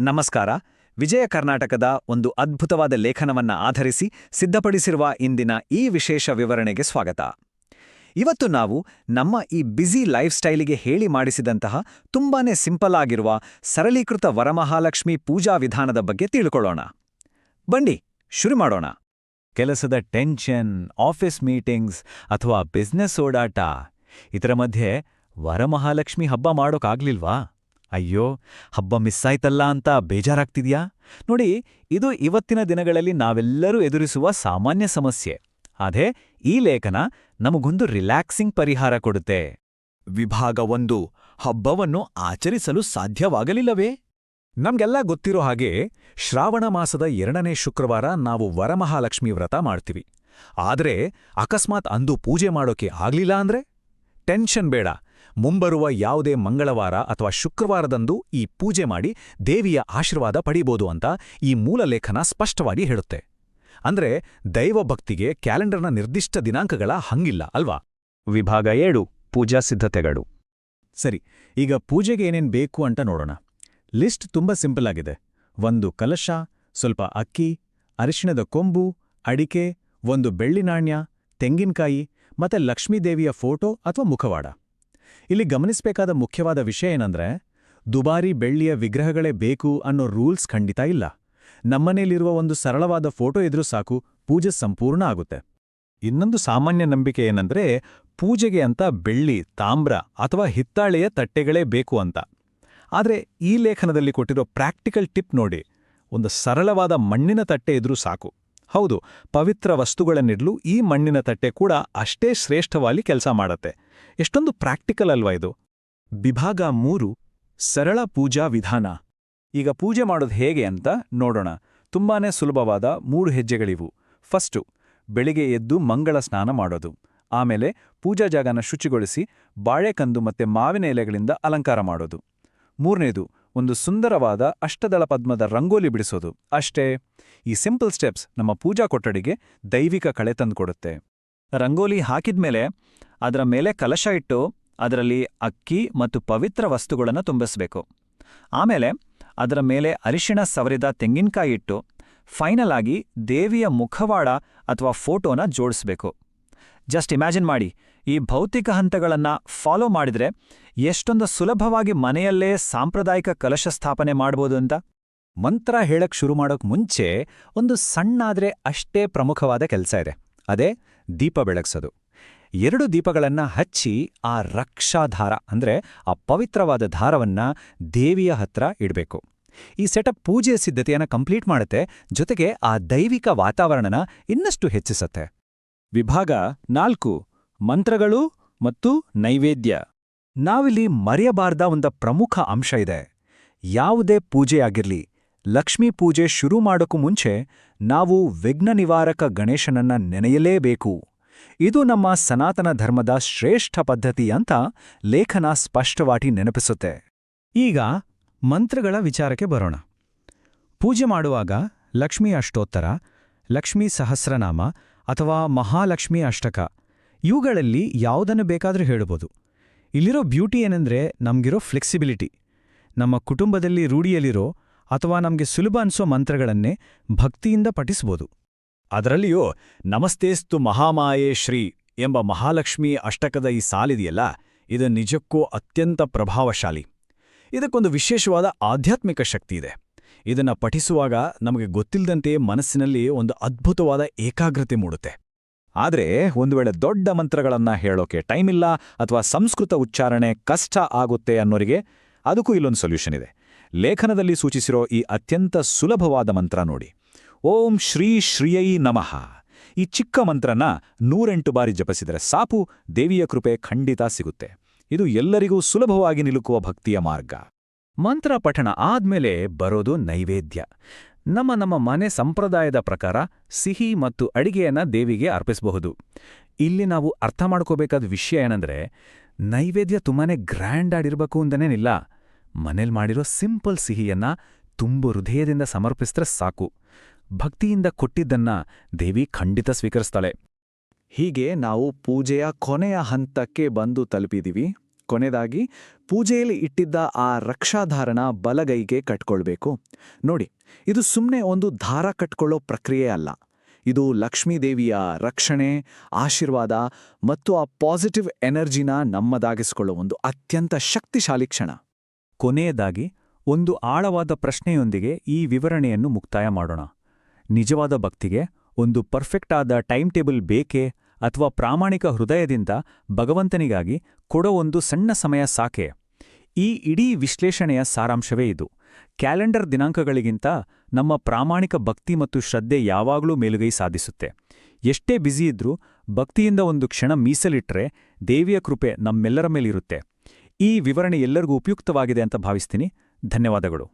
ನಮಸ್ಕಾರ. ವಿಜಯ ಕರ್ನಾಟಕದ ಒಂದು ಅದ್ಭುತವಾದ ಲೇಖನವನ್ನ ಆಧರಿಸಿ ಸಿದ್ಧಪಡಿಸಿರುವ ಇಂದಿನ ಈ ವಿಶೇಷ ವಿವರಣೆಗೆ ಸ್ವಾಗತ. ಇವತ್ತು ನಾವು ನಮ್ಮ ಈ ಬ್ಯುಸಿ ಲೈಫ್ ಸ್ಟೈಲಿಗೆ ಹೇಳಿ ಮಾಡಿಸಿದಂತಹ ತುಂಬಾನೇ ಸಿಂಪಲ್ ಆಗಿರುವ ಸರಳೀಕೃತ ವರಮಹಾಲಕ್ಷ್ಮಿ ಪೂಜಾ ವಿಧಾನದ ಬಗ್ಗೆ ತಿಳ್ಕೊಳ್ಳೋಣ. ಬನ್ನಿ ಶುರು ಮಾಡೋಣ. ಕೆಲಸದ ಟೆನ್ಷನ್, ಆಫೀಸ್ ಮೀಟಿಂಗ್ಸ್ ಅಥವಾ ಬಿಸ್ನೆಸ್ ಓಡಾಟ, ಇದರ ಮಧ್ಯೆ ವರಮಹಾಲಕ್ಷ್ಮಿ ಹಬ್ಬ ಮಾಡೋಕ್ಕಾಗ್ಲಿಲ್ವಾ? ಅಯ್ಯೋ, ಹಬ್ಬ ಮಿಸ್ಸಾಯ್ತಲ್ಲ ಅಂತ ಬೇಜಾರಾಗ್ತಿದ್ಯಾ? ನೋಡಿ, ಇದು ಇವತ್ತಿನ ದಿನಗಳಲ್ಲಿ ನಾವೆಲ್ಲರೂ ಎದುರಿಸುವ ಸಾಮಾನ್ಯ ಸಮಸ್ಯೆ. ಅದೇ ಈ ಲೇಖನ ನಮಗೊಂದು ರಿಲ್ಯಾಕ್ಸಿಂಗ್ ಪರಿಹಾರ ಕೊಡುತ್ತೆ. ವಿಭಾಗ 1: ಹಬ್ಬವನ್ನು ಆಚರಿಸಲು ಸಾಧ್ಯವಾಗಲಿಲ್ಲವೇ? ನಮ್ಗೆಲ್ಲ ಗೊತ್ತಿರೋ ಹಾಗೆ ಶ್ರಾವಣ ಮಾಸದ 2ನೇ ಶುಕ್ರವಾರ ನಾವು ವರಮಹಾಲಕ್ಷ್ಮಿ ವ್ರತ ಮಾಡ್ತೀವಿ. ಆದ್ರೆ ಅಕಸ್ಮಾತ್ ಅಂದು ಪೂಜೆ ಮಾಡೋಕೆ ಆಗ್ಲಿಲ್ಲ ಅಂದ್ರೆ ಟೆನ್ಷನ್ ಬೇಡ. ಮುಂಬರುವ ಯಾವುದೇ ಮಂಗಳವಾರ ಅಥವಾ ಶುಕ್ರವಾರದಂದು ಈ ಪೂಜೆ ಮಾಡಿ ದೇವಿಯ ಆಶೀರ್ವಾದ ಪಡೀಬೋದು ಅಂತ ಈ ಮೂಲ ಲೇಖನ ಸ್ಪಷ್ಟವಾಗಿ ಹೇಳುತ್ತೆ. ಅಂದ್ರೆ ದೈವಭಕ್ತಿಗೆ ಕ್ಯಾಲೆಂಡರ್ನ ನಿರ್ದಿಷ್ಟ ದಿನಾಂಕಗಳ ಹಂಗಿಲ್ಲ ಅಲ್ವಾ? ವಿಭಾಗ 7: ಪೂಜಾ ಸಿದ್ಧತೆಗಳು. ಸರಿ, ಈಗ ಪೂಜೆಗೆ ಏನೇನ್ ಬೇಕು ಅಂತ ನೋಡೋಣ. ಲಿಸ್ಟ್ ತುಂಬಾ ಸಿಂಪಲ್ ಆಗಿದೆ. 1 ಕಲಶ, ಸ್ವಲ್ಪ ಅಕ್ಕಿ, ಅರಿಶಿಣದ ಕೊಂಬು, ಅಡಿಕೆ, 1 ಬೆಳ್ಳಿ ನಾಣ್ಯ, ತೆಂಗಿನಕಾಯಿ ಮತ್ತೆ ಲಕ್ಷ್ಮೀದೇವಿಯ ಫೋಟೋ ಅಥವಾ ಮುಖವಾಡ. ಇಲ್ಲಿ ಗಮನಿಸಬೇಕಾದ ಮುಖ್ಯವಾದ ವಿಷಯ ಏನಂದ್ರೆ, ದುಬಾರಿ ಬೆಳ್ಳಿಯ ವಿಗ್ರಹಗಳೇ ಬೇಕು ಅನ್ನೋ ರೂಲ್ಸ್ ಖಂಡಿತ ಇಲ್ಲ. ನಮ್ಮನೇಲಿರುವ ಒಂದು ಸರಳವಾದ ಫೋಟೋ ಇದ್ರೂ ಸಾಕು, ಪೂಜೆ ಸಂಪೂರ್ಣ ಆಗುತ್ತೆ. ಇನ್ನೊಂದು ಸಾಮಾನ್ಯ ನಂಬಿಕೆ ಏನಂದ್ರೆ, ಪೂಜೆಗೆ ಅಂತ ಬೆಳ್ಳಿ, ತಾಮ್ರ ಅಥವಾ ಹಿತ್ತಾಳೆಯ ತಟ್ಟೆಗಳೇ ಬೇಕು ಅಂತ. ಆದ್ರೆ ಈ ಲೇಖನದಲ್ಲಿ ಕೊಟ್ಟಿರೋ ಪ್ರಾಕ್ಟಿಕಲ್ ಟಿಪ್ ನೋಡಿ, ಒಂದು ಸರಳವಾದ ಮಣ್ಣಿನ ತಟ್ಟೆ ಇದ್ರೂ ಸಾಕು. ಹೌದು, ಪವಿತ್ರ ವಸ್ತುಗಳನ್ನಿಡ್ಲು ಈ ಮಣ್ಣಿನ ತಟ್ಟೆ ಕೂಡ ಅಷ್ಟೇ ಶ್ರೇಷ್ಠವಾಗಿ ಕೆಲಸ ಮಾಡತ್ತೆ. ಎಷ್ಟೊಂದು ಪ್ರಾಕ್ಟಿಕಲ್ ಅಲ್ವಾ ಇದು? ವಿಭಾಗ 3: ಸರಳ ಪೂಜಾ ವಿಧಾನ. ಈಗ ಪೂಜೆ ಮಾಡೋದು ಹೇಗೆ ಅಂತ ನೋಡೋಣ. ತುಂಬಾನೇ ಸುಲಭವಾದ 3 ಹೆಜ್ಜೆಗಳಿವು. ಫಸ್ಟು, ಬೆಳಿಗ್ಗೆ ಎದ್ದು ಮಂಗಳ ಸ್ನಾನ ಮಾಡೋದು. ಆಮೇಲೆ ಪೂಜಾ ಜಾಗನ ಶುಚಿಗೊಳಿಸಿ ಬಾಳೆಕಂದು ಮತ್ತೆ ಮಾವಿನ ಎಲೆಗಳಿಂದ ಅಲಂಕಾರ ಮಾಡೋದು. 3ನೇದು, ಒಂದು ಸುಂದರವಾದ ಅಷ್ಟದಳ ಪದ್ಮದ ರಂಗೋಲಿ ಬಿಡಿಸೋದು. ಅಷ್ಟೇ. ಈ ಸಿಂಪಲ್ ಸ್ಟೆಪ್ಸ್ ನಮ್ಮ ಪೂಜಾ ಕೊಠಡಿಗೆ ದೈವಿಕ ಕಳೆ ತಂದುಕೊಡುತ್ತೆ. ರಂಗೋಲಿ ಹಾಕಿದ್ಮೇಲೆ ಅದರ ಮೇಲೆ ಕಲಶ ಇಟ್ಟು ಅದರಲ್ಲಿ ಅಕ್ಕಿ ಮತ್ತು ಪವಿತ್ರ ವಸ್ತುಗಳನ್ನು ತುಂಬಿಸಬೇಕು. ಆಮೇಲೆ ಅದರ ಮೇಲೆ ಅರಿಶಿಣ ಸವರಿದ ತೆಂಗಿನಕಾಯಿ ಇಟ್ಟು ಫೈನಲ್ ಆಗಿ ದೇವಿಯ ಮುಖವಾಡ ಅಥವಾ ಫೋಟೋನ ಜೋಡಿಸಬೇಕು. ಜಸ್ಟ್ ಇಮ್ಯಾಜಿನ್ ಮಾಡಿ, ಈ ಭೌತಿಕ ಹಂತಗಳನ್ನು ಫಾಲೋ ಮಾಡಿದ್ರೆ ಎಷ್ಟೊಂದು ಸುಲಭವಾಗಿ ಮನೆಯಲ್ಲೇ ಸಾಂಪ್ರದಾಯಿಕ ಕಲಶ ಸ್ಥಾಪನೆ ಮಾಡ್ಬೋದು ಅಂತ. ಮಂತ್ರ ಹೇಳಕ್ ಶುರು ಮಾಡೋಕ್ ಮುಂಚೆ ಒಂದು ಸಣ್ಣಾದ್ರೆ ಅಷ್ಟೇ ಪ್ರಮುಖವಾದ ಕೆಲಸ ಇದೆ. ಅದೇ ದೀಪ ಬೆಳಗ್ಸೋದು. 2 ದೀಪಗಳನ್ನ ಹಚ್ಚಿ ಆ ರಕ್ಷಾಧಾರ ಅಂದ್ರೆ ಆ ಪವಿತ್ರವಾದ ದಾರವನ್ನ ದೇವಿಯ ಹತ್ರ ಇಡಬೇಕು. ಈ ಸೆಟಪ್ ಪೂಜೆಯ ಸಿದ್ಧತೆಯನ್ನ ಕಂಪ್ಲೀಟ್ ಮಾಡುತ್ತೆ, ಜೊತೆಗೆ ಆ ದೈವಿಕ ವಾತಾವರಣನ ಇನ್ನಷ್ಟು ಹೆಚ್ಚಿಸತ್ತೆ. ವಿಭಾಗ 4: ಮಂತ್ರಗಳು ಮತ್ತು ನೈವೇದ್ಯ. ನಾವಿಲ್ಲಿ ಮರೆಯಬಾರ್ದ ಒಂದು ಪ್ರಮುಖ ಅಂಶ ಇದೆ. ಯಾವುದೇ ಪೂಜೆಯಾಗಿರ್ಲಿ, ಲಕ್ಷ್ಮೀ ಪೂಜೆ ಶುರು ಮಾಡೋಕ್ಕೂ ಮುಂಚೆ ನಾವು ವಿಘ್ನ ನಿವಾರಕ ಗಣೇಶನನ್ನ ನೆನೆಯಲೇಬೇಕು. ಇದು ನಮ್ಮ ಸನಾತನ ಧರ್ಮದ ಶ್ರೇಷ್ಠ ಪದ್ಧತಿ ಅಂತ ಲೇಖನ ಸ್ಪಷ್ಟವಾಗಿ ನೆನಪಿಸುತ್ತೆ. ಈಗ ಮಂತ್ರಗಳ ವಿಚಾರಕ್ಕೆ ಬರೋಣ. ಪೂಜೆ ಮಾಡುವಾಗ ಲಕ್ಷ್ಮೀ ಅಷ್ಟೋತ್ತರ, ಲಕ್ಷ್ಮೀ ಸಹಸ್ರನಾಮ ಅಥವಾ ಮಹಾಲಕ್ಷ್ಮೀ ಅಷ್ಟಕ ಇವುಗಳಲ್ಲಿ ಯಾವುದನ್ನು ಬೇಕಾದರೂ ಹೇಳಬಹುದು. ಇಲ್ಲಿರೋ ಬ್ಯೂಟಿ ಏನೆಂದ್ರೆ ನಮ್ಗಿರೋ ಫ್ಲೆಕ್ಸಿಬಿಲಿಟಿ. ನಮ್ಮ ಕುಟುಂಬದಲ್ಲಿ ರೂಢಿಯಲ್ಲಿರೋ ಅಥವಾ ನಮಗೆ ಸುಲಭ ಅನ್ಸೋ ಮಂತ್ರಗಳನ್ನೇ ಭಕ್ತಿಯಿಂದ ಪಠಿಸ್ಬೋದು. ಅದರಲ್ಲಿಯೂ ನಮಸ್ತೇಸ್ತು ಮಹಾಮಾಯೇ ಶ್ರೀ ಎಂಬ ಮಹಾಲಕ್ಷ್ಮಿ ಅಷ್ಟಕದ ಈ ಸಾಲಿದೆಯಲ್ಲ, ಇದು ನಿಜಕ್ಕೂ ಅತ್ಯಂತ ಪ್ರಭಾವಶಾಲಿ. ಇದಕ್ಕೊಂದು ವಿಶೇಷವಾದ ಆಧ್ಯಾತ್ಮಿಕ ಶಕ್ತಿ ಇದೆ. ಇದನ್ನ ಪಠಿಸುವಾಗ ನಮಗೆ ಗೊತ್ತಿಲ್ಲದಂತೆ ಮನಸ್ಸಿನಲ್ಲಿ ಒಂದು ಅದ್ಭುತವಾದ ಏಕಾಗ್ರತೆ ಮೂಡುತ್ತೆ. ಆದ್ರೆ ಒಂದು ವೇಳೆ ದೊಡ್ಡ ಮಂತ್ರಗಳನ್ನ ಹೇಳೋಕೆ ಟೈಮ್ ಇಲ್ಲ ಅಥವಾ ಸಂಸ್ಕೃತ ಉಚ್ಚಾರಣೆ ಕಷ್ಟ ಆಗುತ್ತೆ ಅನ್ನೋರಿಗೆ ಅದಕ್ಕೂ ಇಲ್ಲೊಂದು ಸೊಲ್ಯೂಷನ್ ಇದೆ. ಲೇಖನದಲ್ಲಿ ಸೂಚಿಸಿರೋ ಈ ಅತ್ಯಂತ ಸುಲಭವಾದ ಮಂತ್ರ ನೋಡಿ. ಓಂ ಶ್ರೀ ಶ್ರೀಯೈ ನಮಃ. ಈ ಚಿಕ್ಕ ಮಂತ್ರನ 108 ಬಾರಿ ಜಪಿಸಿದರೆ ಸಾಕು, ದೇವಿಯ ಕೃಪೆ ಖಂಡಿತ ಸಿಗುತ್ತೆ. ಇದು ಎಲ್ಲರಿಗೂ ಸುಲಭವಾಗಿ ನಿಲುಕುವ ಭಕ್ತಿಯ ಮಾರ್ಗ. ಮಂತ್ರ ಪಠಣ ಆದ್ಮೇಲೆ ಬರೋದು ನೈವೇದ್ಯ. ನಮ್ಮ ಮನೆ ಸಂಪ್ರದಾಯದ ಪ್ರಕಾರ ಸಿಹಿ ಮತ್ತು ಅಡಿಗೆಯನ್ನ ದೇವಿಗೆ ಅರ್ಪಿಸಬಹುದು. ಇಲ್ಲಿ ನಾವು ಅರ್ಥ ಮಾಡ್ಕೋಬೇಕಾದ ವಿಷಯ ಏನಂದ್ರೆ, ನೈವೇದ್ಯ ತುಂಬಾನೇ ಗ್ರ್ಯಾಂಡ್ ಆಗಿರ್ಬೇಕು ಅಂದನೇನಿಲ್ಲ. ಮನೇಲಿ ಮಾಡಿರೋ ಸಿಂಪಲ್ ಸಿಹಿಯನ್ನ ತುಂಬು ಹೃದಯದಿಂದ ಸಮರ್ಪಿಸಿದ್ರೆ ಸಾಕು. ಭಕ್ತಿಯಿಂದ ಕೊಟ್ಟಿದ್ದನ್ನ ದೇವಿ ಖಂಡಿತ ಸ್ವೀಕರಿಸ್ತಾಳೆ. ಹೀಗೆ ನಾವು ಪೂಜೆಯ ಕೊನೆಯ ಹಂತಕ್ಕೆ ಬಂದು ತಲುಪಿದೀವಿ. ಕೊನೆಯದಾಗಿ ಪೂಜೆಯಲ್ಲಿ ಇಟ್ಟಿದ್ದ ಆ ರಕ್ಷಾಧಾರಣ ಬಲಗೈಗೆ ಕಟ್ಕೊಳ್ಬೇಕು. ನೋಡಿ, ಇದು ಸುಮ್ಮನೆ ಒಂದು ದಾರ ಕಟ್ಕೊಳ್ಳೋ ಪ್ರಕ್ರಿಯೆ ಅಲ್ಲ. ಇದು ಲಕ್ಷ್ಮೀದೇವಿಯ ರಕ್ಷಣೆ, ಆಶೀರ್ವಾದ ಮತ್ತು ಆ ಪಾಸಿಟಿವ್ ಎನರ್ಜಿನ ನಮ್ಮದಾಗಿಸ್ಕೊಳ್ಳೋ ಒಂದು ಅತ್ಯಂತ ಶಕ್ತಿಶಾಲಿ ಕ್ಷಣ. ಕೊನೆಯದಾಗಿ ಒಂದು ಆಳವಾದ ಪ್ರಶ್ನೆಯೊಂದಿಗೆ ಈ ವಿವರಣೆಯನ್ನು ಮುಕ್ತಾಯ ಮಾಡೋಣ. ನಿಜವಾದ ಭಕ್ತಿಗೆ ಒಂದು ಪರ್ಫೆಕ್ಟ್ ಆದ ಟೈಮ್ ಟೇಬಲ್ ಬೇಕೇ, ಅಥವಾ ಪ್ರಾಮಾಣಿಕ ಹೃದಯದಿಂದ ಭಗವಂತನಿಗಾಗಿ ಕೊಡೋ ಒಂದು ಸಣ್ಣ ಸಮಯ ಸಾಕೆ? ಈ ಇಡೀ ವಿಶ್ಲೇಷಣೆಯ ಸಾರಾಂಶವೇ ಇದು. ಕ್ಯಾಲೆಂಡರ್ ದಿನಾಂಕಗಳಿಗಿಂತ ನಮ್ಮ ಪ್ರಾಮಾಣಿಕ ಭಕ್ತಿ ಮತ್ತು ಶ್ರದ್ಧೆ ಯಾವಾಗಲೂ ಮೇಲುಗೈ ಸಾಧಿಸುತ್ತೆ. ಎಷ್ಟೇ ಬ್ಯುಸಿ ಇದ್ರೂ ಭಕ್ತಿಯಿಂದ ಒಂದು ಕ್ಷಣ ಮೀಸಲಿಟ್ರೆ ದೇವಿಯ ಕೃಪೆ ನಮ್ಮೆಲ್ಲರ ಮೇಲಿರುತ್ತೆ. ಈ ವಿವರಣೆ ಎಲ್ಲರಿಗೂ ಉಪಯುಕ್ತವಾಗಿದೆ ಅಂತ ಭಾವಿಸ್ತೀನಿ. ಧನ್ಯವಾದಗಳು.